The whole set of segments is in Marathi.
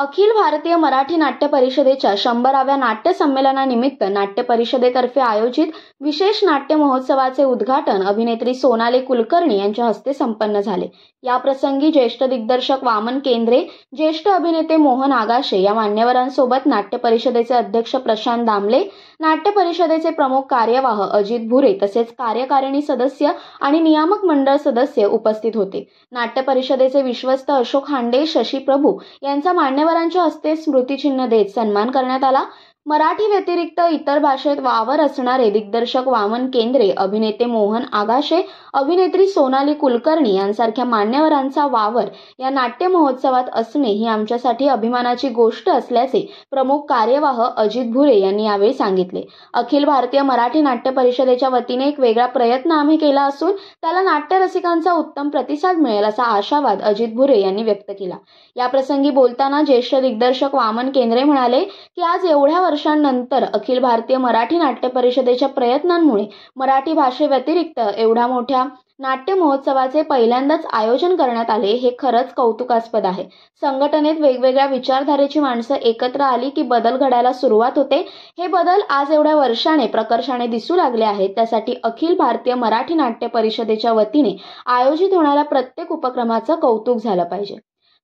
अखिल भारतीय मराठी नाट्य परिषदेच्या 100व्या नाट्य संमेलनानिमित्त नाट्य परिषदेतर्फे आयोजित विशेष नाट्य महोत्सवाचे उद्घाटन अभिनेत्री सोनाली कुलकर्णी यांच्या हस्ते संपन्न झाले। या प्रसंगी ज्येष्ठ दिग्दर्शक वामन केंद्रे, ज्येष्ठ अभिनेते मोहन आगाशे या मान्यवरांसोबत नाट्य परिषदेचे अध्यक्ष प्रशांत दामले, नाट्य परिषदेचे प्रमुख कार्यवाह अजित भुरे तसेच कार्यकारिणी सदस्य आणि नियामक मंडळ सदस्य उपस्थित होते। नाट्य परिषदेचे विश्वस्त अशोक हांडे, शशी प्रभू यांचा मान्यवरांच्या हस्ते स्मृतिचिन्ह देत सन्मान करण्यात आला। मराठी व्यतिरिक्त इतर भाषेत वावर असणारे दिग्दर्शक वामन केंद्रे, अभिनेते मोहन आगाशे, अभिनेत्री सोनाली कुलकर्णी यांसारख्या मान्यवरांचा वावर या नाट्य महोत्सवात असणे ही आमच्यासाठी अभिमानाची गोष्ट असल्याचे प्रमुख कार्यवाह अजित भुरे यांनी यावेळी सांगितले। अखिल भारतीय मराठी नाट्य परिषदेच्या वतीने एक वेगळा प्रयत्न आम्ही केला असून त्याला नाट्य रसिकांचा उत्तम प्रतिसाद मिळेल असा आशावाद अजित भुरे यांनी व्यक्त केला। या प्रसंगी बोलताना ज्येष्ठ दिग्दर्शक वामन केंद्रे म्हणाले की आज एवढ्या वर्षांनंतर अखिल भारतीय मराठी नाट्य परिषदेच्या प्रयत्नांमुळे मराठी भाषेव्यतिरिक्त एवढ्या मोठ्या नाट्य महोत्सवाचे पहिल्यांदाच आयोजन करण्यात आले हे खरंच कौतुकास्पद आहे। संघटनेत वेगवेगळ्या विचारधारेची माणसं एकत्र आली की बदल घडायला सुरुवात होते। हे बदल आज एवढ्या वर्षाने प्रकर्षाने दिसू लागले आहेत। त्यासाठी अखिल भारतीय मराठी नाट्य परिषदेच्या वतीने आयोजित होणाऱ्या प्रत्येक उपक्रमाचं कौतुक झालं पाहिजे।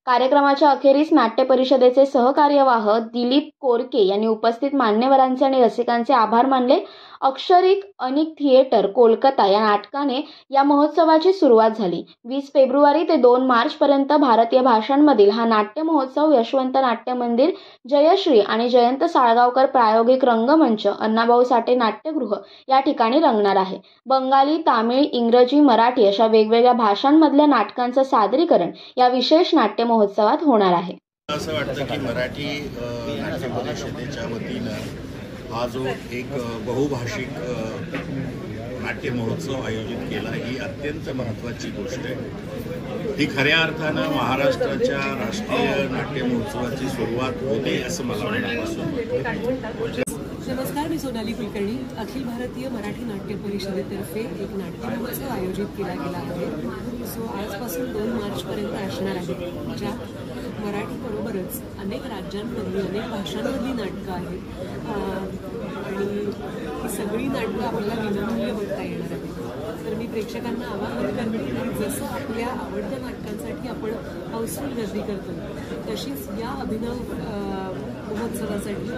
कार्यक्रमाच्या अखेरीस नाट्य परिषदेचे सहकार्यवाह दिलीप कोरके यांनी उपस्थित मान्यवरांचे आणि रसिकांचे आभार मानले। अक्षरिक अनिक थिएटर कोलकाता या नाटकाने या महोत्सवाची सुरुवात झाली। 20 फेब्रुवारी ते 2 मार्च पर्यंत भारतीय भाषांमधील हा नाट्य महोत्सव यशवंत नाट्य मंदिर, जयश्री आणि जयंत साळगावकर प्रायोगिक रंगमंच, अण्णाभाऊ साठे नाट्यगृह या ठिकाणी रंगणार आहे। बंगाली, तामिळ, इंग्रजी, मराठी अशा वेगवेगळ्या भाषांमधल्या नाटकांचं सादरीकरण या विशेष नाट्य महोत्सवात होणार आहे। असं वाटतं की मराठी नाट्य परिषदेच्या वतीनं हा जो एक बहुभाषिक नाट्य महोत्सव आयोजित केला ही अत्यंत महत्त्वाची गोष्ट आहे। ही खऱ्या अर्थानं महाराष्ट्राच्या राष्ट्रीय नाट्य महोत्सवाची सुरुवात होते असं मला वाटतं। नमस्कार, मी सोनाली कुलकर्णी। अखिल भारतीय मराठी नाट्य परिषदेतर्फे एक नाट्य महोत्सव आयोजित केला गेला आहे। सो आजपासून 2 मार्चपर्यंत असणार आहे, ज्यात मराठीबरोबरच अनेक राज्यांमधली, अनेक भाषांमधली नाटकं आहेत आणि ही सगळी नाटकं आपल्याला विनामूल्य बघता येणार आहेत। तर मी प्रेक्षकांना आवाहन करते की जसं आपल्या आवडत्या नाटकांसाठी आपण हाऊसफुल गर्दी करतो, तशीच या अभिनव महोत्सवासाठी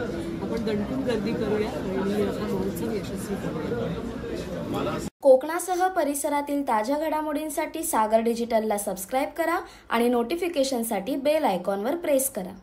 आपण दणकून गर्दी करूया आणि हा महोत्सव यशस्वी करूया। कोकणासह परिसरातील ताज्या घडामोडींसाठी सागर डिजिटलला सबस्क्राइब करा आणि नोटिफिकेशनसाठी बेल आयकॉनवर प्रेस करा।